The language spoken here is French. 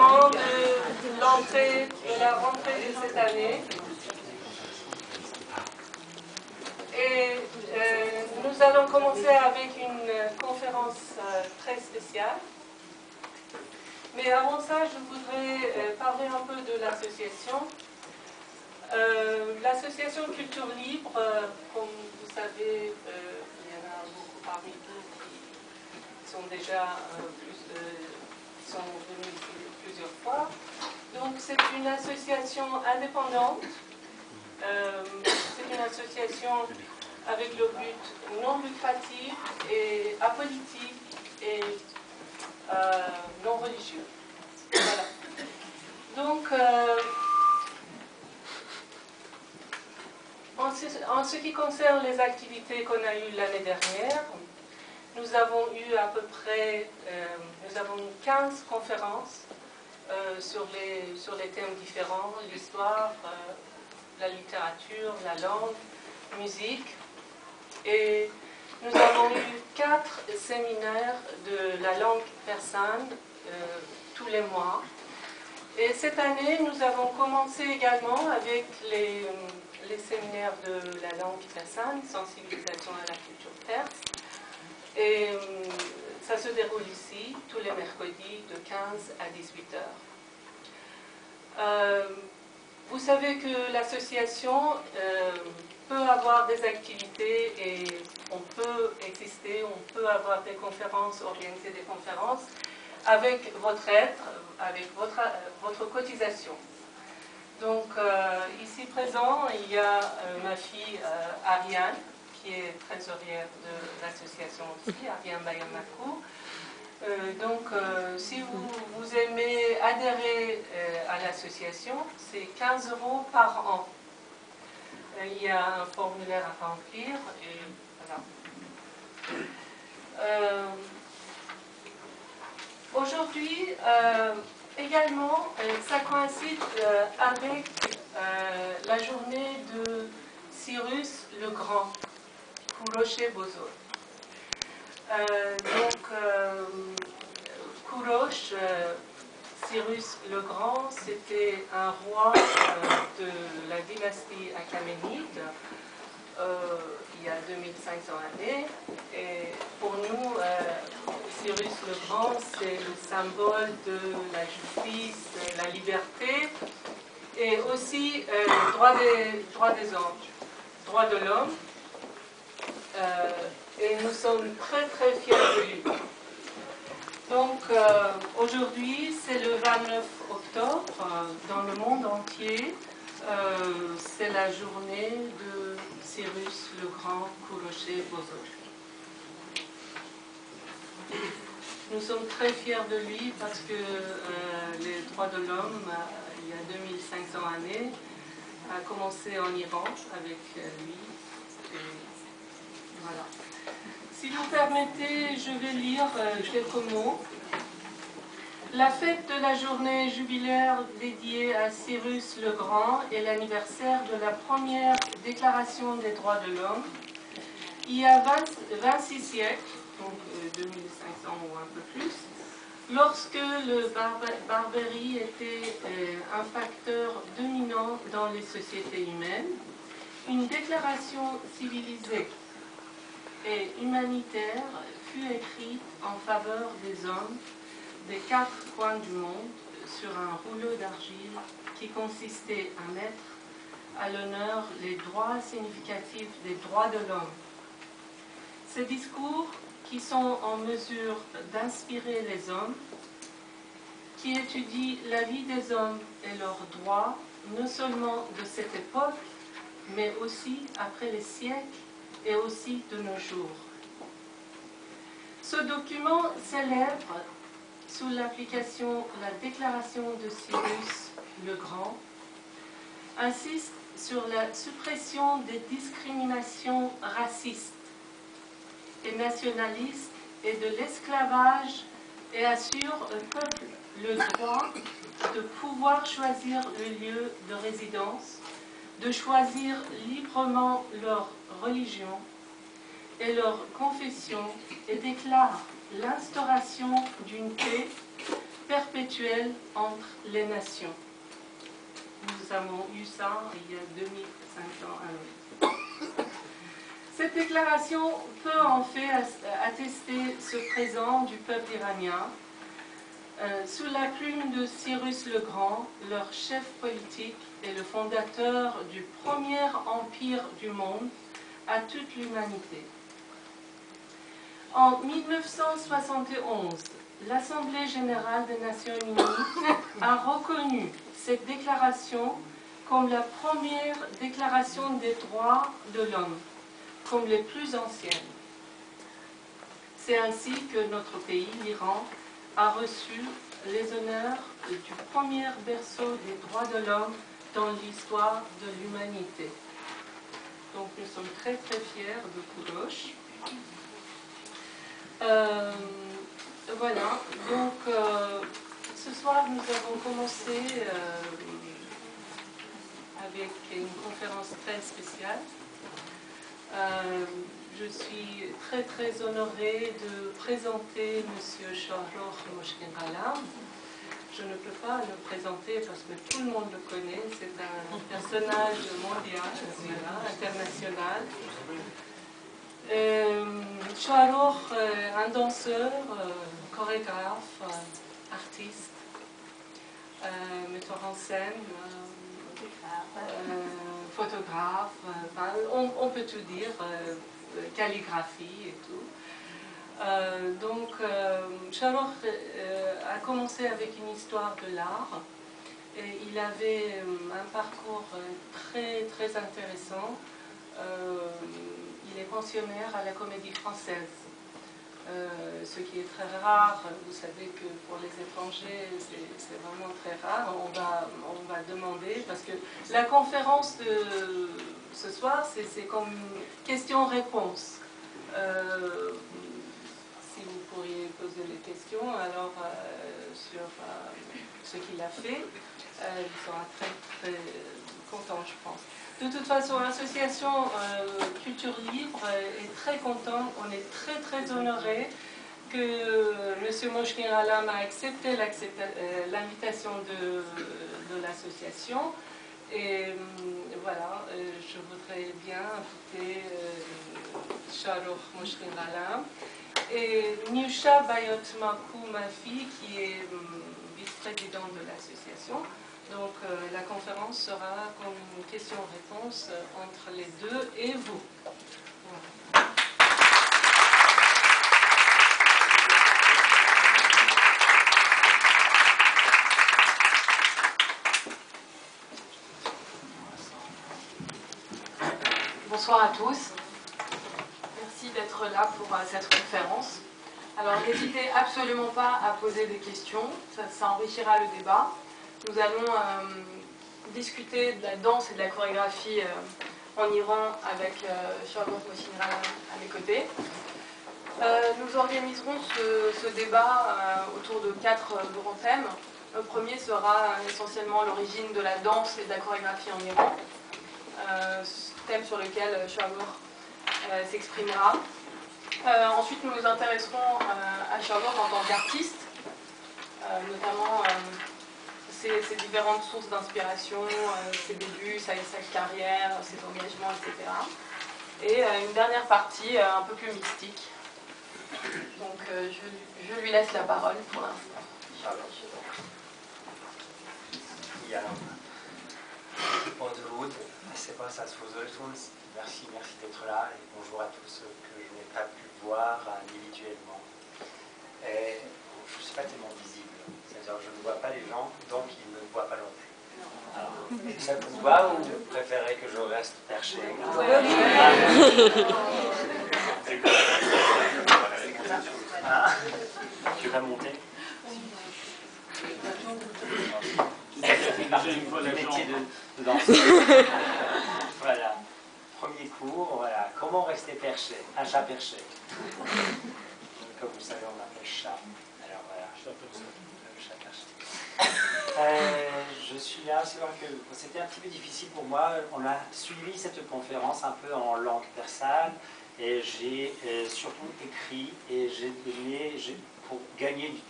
moment de la rentrée de cette année. Et nous allons commencer avec une conférence très spéciale. Mais avant ça, je voudrais parler un peu de l'association. L'association Culture Libre, comme vous savez, il y en a beaucoup parmi vous qui sont déjà sont venus ici plusieurs fois. Donc c'est une association indépendante. C'est une association avec le but non lucratif et apolitique et non religieux. Voilà. Donc, en ce qui concerne les activités qu'on a eues l'année dernière, nous avons eu à peu près 15 conférences sur les thèmes différents, l'histoire, la littérature, la langue, musique. Et nous avons eu 4 séminaires de la langue persane tous les mois. Et cette année, nous avons commencé également avec les séminaires de la langue persane, sensibilisation à la culture perse. Et ça se déroule ici, tous les mercredis, de 15 à 18 heures. Vous savez que l'association peut avoir des activités et on peut exister, on peut avoir des conférences, organiser des conférences avec votre aide, avec votre cotisation. Donc ici présent, il y a ma fille Ariane, qui est trésorière de l'association aussi, Ariane Bayamakou. Donc, si vous aimez adhérer à l'association, c'est 15 € par an. Il y a un formulaire à remplir et voilà. Aujourd'hui, également, ça coïncide avec la journée de Cyrus le Grand, Kuroche Bozo. Kurosh, Cyrus le Grand, c'était un roi de la dynastie achéménide il y a 2500 années. Et pour nous, Cyrus le Grand, c'est le symbole de la justice, de la liberté et aussi droit des hommes, droit de l'homme. Et nous sommes très très fiers de lui. Donc aujourd'hui, c'est le 29 octobre, dans le monde entier, c'est la journée de Cyrus le Grand Kuroche Bozo. Nous sommes très fiers de lui parce que les droits de l'homme, il y a 2500 années, a commencé en Iran avec lui. Et voilà. Si vous permettez, je vais lire quelques mots. La fête de la journée jubilaire dédiée à Cyrus le Grand est l'anniversaire de la première déclaration des droits de l'homme. Il y a 26 siècles, donc 2500 ou un peu plus, lorsque le barbarie était un facteur dominant dans les sociétés humaines, une déclaration civilisée et humanitaire fut écrite en faveur des hommes des 4 coins du monde sur un rouleau d'argile qui consistait à mettre à l'honneur les droits significatifs des droits de l'homme. Ces discours qui sont en mesure d'inspirer les hommes, qui étudient la vie des hommes et leurs droits, non seulement de cette époque, mais aussi après les siècles et aussi de nos jours. Ce document célèbre, sous l'application la déclaration de Cyrus le Grand, insiste sur la suppression des discriminations racistes et nationalistes et de l'esclavage et assure au peuple le droit de pouvoir choisir le lieu de résidence, de choisir librement leur religion et leur confession et déclare l'instauration d'une paix perpétuelle spirituelle entre les nations. Nous avons eu ça il y a 2500 ans. Cette déclaration peut en fait attester ce présent du peuple iranien sous la plume de Cyrus le Grand, leur chef politique et le fondateur du premier empire du monde à toute l'humanité. En 1971, l'Assemblée générale des Nations unies a reconnu cette déclaration comme la première déclaration des droits de l'homme, comme les plus anciennes. C'est ainsi que notre pays, l'Iran, a reçu les honneurs du premier berceau des droits de l'homme dans l'histoire de l'humanité. Donc nous sommes très très fiers de Kouloch. Voilà, donc ce soir nous avons commencé avec une conférence très spéciale. Je suis très très honorée de présenter M. Shahrokh Moshkin-Ghalam. Je ne peux pas le présenter parce que tout le monde le connaît, c'est un personnage mondial, international. Shahrokh, un danseur, chorégraphe, artiste, metteur en scène, photographe, on peut tout dire, calligraphie et tout. Shahrokh a commencé avec une histoire de l'art et il avait un parcours très très intéressant. Il est pensionnaire à la Comédie Française, ce qui est très rare. Vous savez que pour les étrangers, c'est vraiment très rare. On va demander, parce que la conférence de ce soir, c'est comme question-réponse. Si vous pourriez poser les questions, alors sur ce qu'il a fait, il sera très très content, je pense. De toute façon, l'association Culture Libre est très contente, on est très très honorés que M. Moshkin-Ghalam a accepté l'invitation de l'association. Et voilà, je voudrais bien inviter Shahrokh Moshkin-Ghalam et Nusha Bayot-Makou, ma fille, qui est vice-présidente de l'association. Donc la conférence sera comme une question-réponse entre les deux et vous. Voilà. Bonsoir à tous. Merci d'être là pour cette conférence. Alors n'hésitez absolument pas à poser des questions, ça enrichira le débat. Nous allons discuter de la danse et de la chorégraphie en Iran avec Shahrokh Moshkin-Ghalam à mes côtés. Nous organiserons ce débat autour de 4 grands thèmes. Le premier sera essentiellement l'origine de la danse et de la chorégraphie en Iran, thème sur lequel Shahrokh s'exprimera. Ensuite, nous nous intéresserons à Shahrokh en tant qu'artiste, notamment ses différentes sources d'inspiration, ses débuts, sa carrière, ses engagements, etc. Et une dernière partie un peu plus mystique. Donc je lui laisse la parole pour l'instant. Ja, Odroud, Sebas Asfozoltuns, merci d'être là et bonjour à tous ceux que je n'ai pas pu voir individuellement. Et je ne suis pas tellement visible, c'est-à-dire je ne vois pas les gens, donc ils ne me voient pas non plus. Alors, ça vous va ou vous préférez que je reste perché? Tu vas monter? Le métier de danseur. Voilà. Premier cours, voilà. Comment rester perché? Un chat perché. Comme vous savez, on appelle chat. Alors voilà. Le chat perché. Je suis là, c'est vrai que c'était un petit peu difficile pour moi. On a suivi cette conférence un peu en langue persane et j'ai surtout écrit et j'ai donné, pour gagner du